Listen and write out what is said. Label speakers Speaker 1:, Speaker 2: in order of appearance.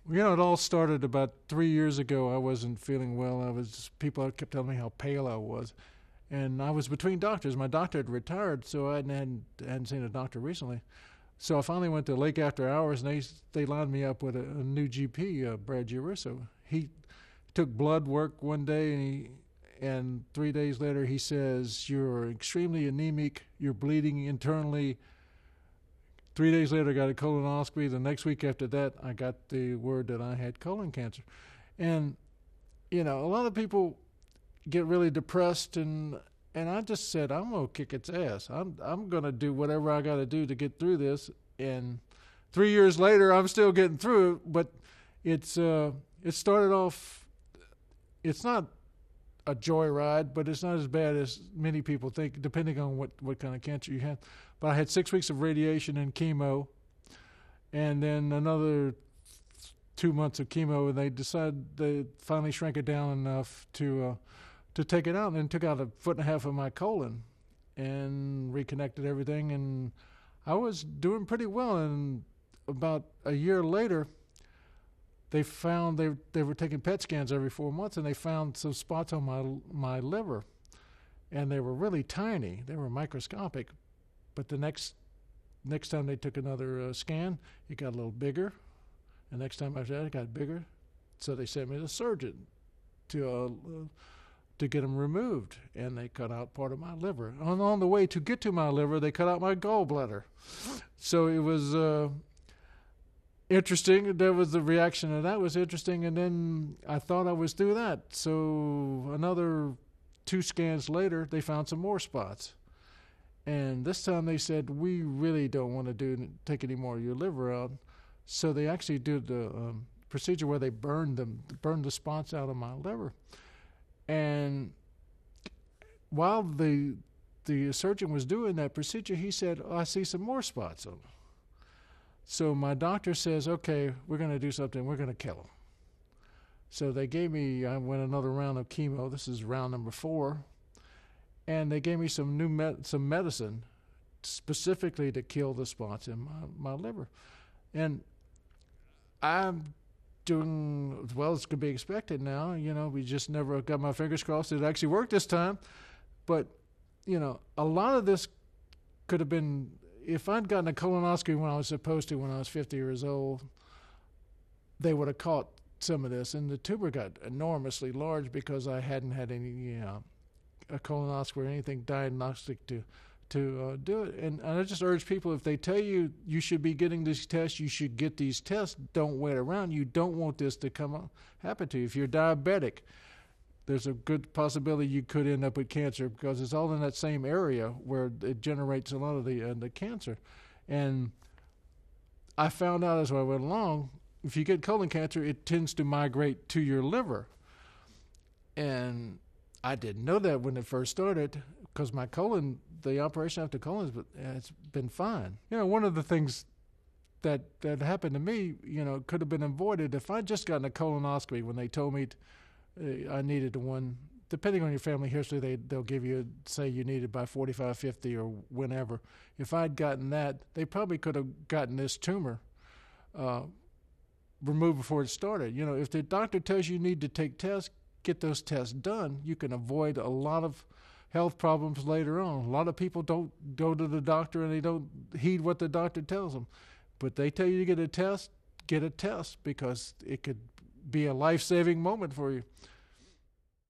Speaker 1: It all started about 3 years ago. I wasn't feeling well. People kept telling me how pale I was. And I was between doctors. My doctor had retired, so I hadn't seen a doctor recently. So I finally went to Lake After Hours, and they lined me up with a new GP, Brad Girusso. He took blood work one day, and 3 days later he says, "You're extremely anemic. You're bleeding internally." 3 days later, I got a colonoscopy. The next week after that, I got the word that I had colon cancer. And, a lot of people get really depressed, and I just said, I'm going to kick its ass. I'm going to do whatever I got to do to get through this. And 3 years later, I'm still getting through it, but it started off, it's not a joyride, but it's not as bad as many people think, depending on what kind of cancer you have. But I had 6 weeks of radiation and chemo, and then another 2 months of chemo, and they finally shrank it down enough to take it out, and then took out 1.5 feet of my colon and reconnected everything, and I was doing pretty well. And about a year later, they found they were taking PET scans every 4 months, and they found some spots on my liver, and they were really tiny. They were microscopic. But the next time they took another scan, it got a little bigger. And next time after that, it got bigger. So they sent me to the surgeon to get them removed, and they cut out part of my liver. And on the way to get to my liver, they cut out my gallbladder. So it was interesting. There was the reaction, and that was interesting. And then I thought I was through that. So another 2 scans later, they found some more spots. And this time they said, we really don't want to take any more of your liver out. So they actually did the procedure where they burned the spots out of my liver. And while the surgeon was doing that procedure, he said, I see some more spots on them. So my doctor says, okay, we're going to do something. We're going to kill them. So they gave me, I went another round of chemo. This is round number 4. And they gave me some some medicine specifically to kill the spots in my liver. And I'm doing as well as could be expected now. We just never got my fingers crossed it actually worked this time. But, a lot of this could have been, if I'd gotten a colonoscopy when I was supposed to when I was 50 years old, they would have caught some of this. And the tumor got enormously large because I hadn't had any, a colonoscopy or anything diagnostic to do it. And I just urge people, if they tell you you should be getting these tests, you should get these tests. Don't wait around. You don't want this to happen to you. If you're diabetic, there's a good possibility you could end up with cancer because it's all in that same area where it generates a lot of the cancer. And I found out as I went along, if you get colon cancer, it tends to migrate to your liver. And I didn't know that when it first started because my colon, the operation after colon, it's been fine. One of the things that happened to me, could have been avoided if I'd just gotten a colonoscopy when they told me I needed one. Depending on your family history, they'll give you, say you need it by 45, 50 or whenever. If I'd gotten that, they probably could have gotten this tumor removed before it started. If the doctor tells you need to take tests, get those tests done. You can avoid a lot of health problems later on. A lot of people don't go to the doctor and they don't heed what the doctor tells them. But they tell you to get a test because it could be a life-saving moment for you.